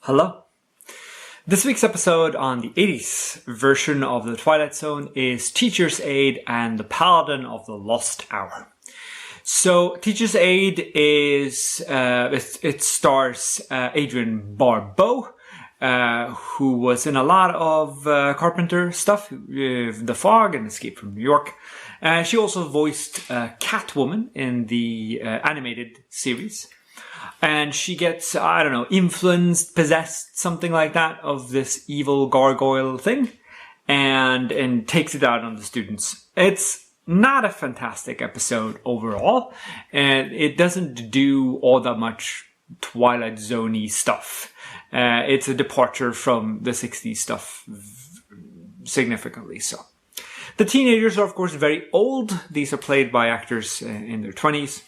Hello. This week's episode on the 80s version of the Twilight Zone is Teacher's Aide and the Paladin of the Lost Hour. So, Teacher's Aide is, it stars Adrienne Barbeau, who was in a lot of Carpenter stuff, The Fog and Escape from New York. She also voiced Catwoman in the animated series. And she gets, influenced, possessed, something like that, of this evil gargoyle thing, and takes it out on the students. It's not a fantastic episode overall, and it doesn't do all that much Twilight Zone-y stuff. It's a departure from the 60s stuff, significantly so. The teenagers are, of course, very old. These are played by actors in their 20s,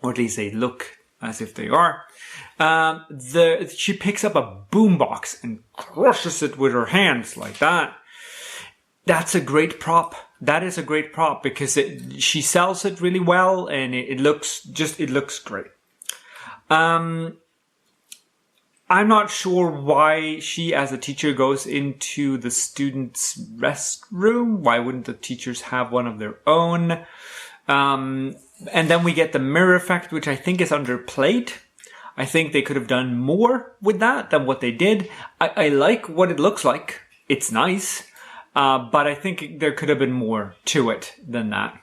or at least they look as if they are. She picks up a boombox and crushes it with her hands like that. That's a great prop. That is a great prop because she sells it really well, and it looks great. I'm not sure why she, as a teacher, goes into the students' restroom. Why wouldn't the teachers have one of their own? And then we get the mirror effect, which I think is underplayed. I think they could have done more with that than what they did. I like what it looks like. It's nice. But I think there could have been more to it than that.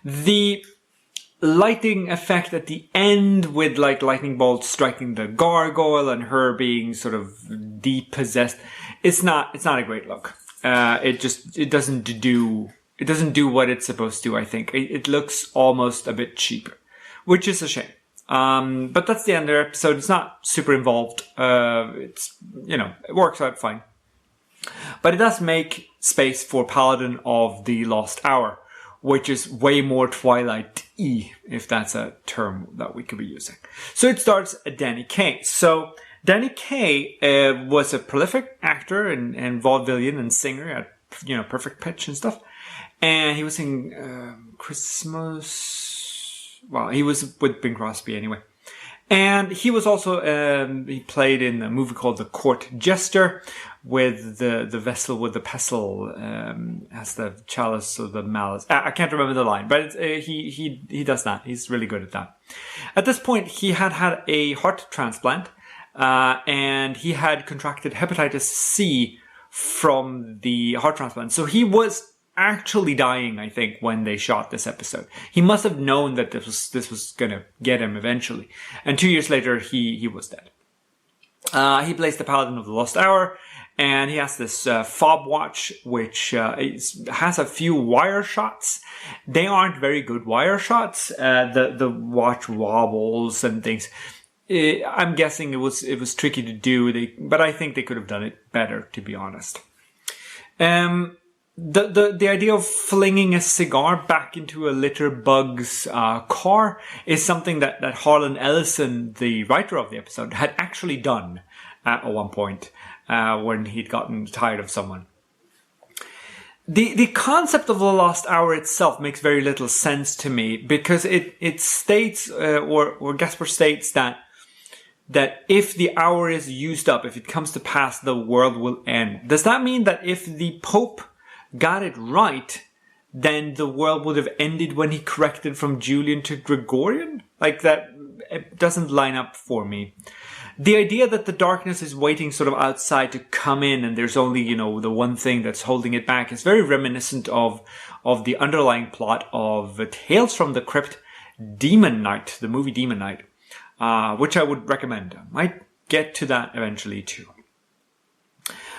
The lighting effect at the end with like lightning bolts striking the gargoyle and her being sort of depossessed. It's not a great look. It doesn't do what it's supposed to, I think. It looks almost a bit cheap, which is a shame. But that's the end of the episode. It's not super involved. It works out fine. But it does make space for Paladin of the Lost Hour, which is way more Twilight-y, if that's a term that we could be using. So it stars Danny Kaye. So Danny Kaye was a prolific actor and vaudevillian and singer at perfect pitch and stuff. And he was in Christmas. Well, he was with Bing Crosby anyway. And he was also, he played in a movie called The Court Jester with the vessel with the pestle, has the chalice or the malice. I can't remember the line, but he does that. He's really good at that. At this point, he had a heart transplant, and he had contracted hepatitis C from the heart transplant. So he was actually dying, I think, when they shot this episode. He must have known that this was gonna get him eventually. And 2 years later, he was dead. He plays the Paladin of the Lost Hour, and he has this fob watch, which has a few wire shots. They aren't very good wire shots. The watch wobbles and things. I'm guessing it was tricky to do, but I think they could have done it better, to be honest. The idea of flinging a cigar back into a litterbug's car is something that Harlan Ellison, the writer of the episode, had actually done at one point when he'd gotten tired of someone. The concept of the Lost Hour itself makes very little sense to me because it states or Gasper states that if the hour is used up, if it comes to pass, the world will end. Does that mean that if the Pope got it right, then the world would have ended when he corrected from Julian to Gregorian? Like, that it doesn't line up for me. The idea that the darkness is waiting sort of outside to come in and there's only, the one thing that's holding it back is very reminiscent of the underlying plot of Tales from the Crypt, Demon Knight, the movie Demon Knight, which I would recommend. I might get to that eventually too.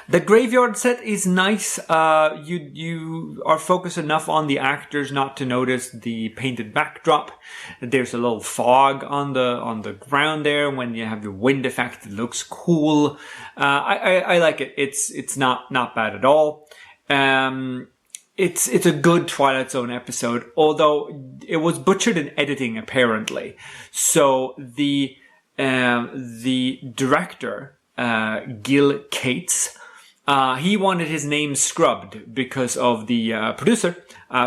The graveyard set is nice. You are focused enough on the actors not to notice the painted backdrop. There's a little fog on the ground there. When you have the wind effect, it looks cool. I like it. It's not bad at all. It's a good Twilight Zone episode, although it was butchered in editing apparently. So the director, Gil Cates, he wanted his name scrubbed because of the producer,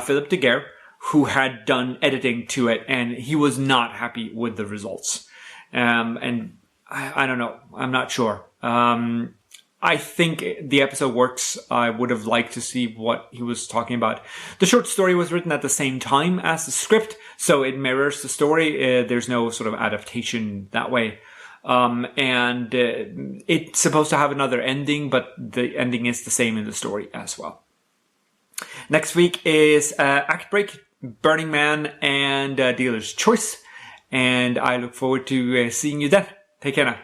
Philip de Geer, who had done editing to it, and he was not happy with the results. And I don't know. I'm not sure. I think the episode works. I would have liked to see what he was talking about. The short story was written at the same time as the script, so it mirrors the story. There's no sort of adaptation that way. And it's supposed to have another ending, but the ending is the same in the story as well. Next week is Act Break, Burning Man, and Dealer's Choice. And I look forward to seeing you then. Take care now.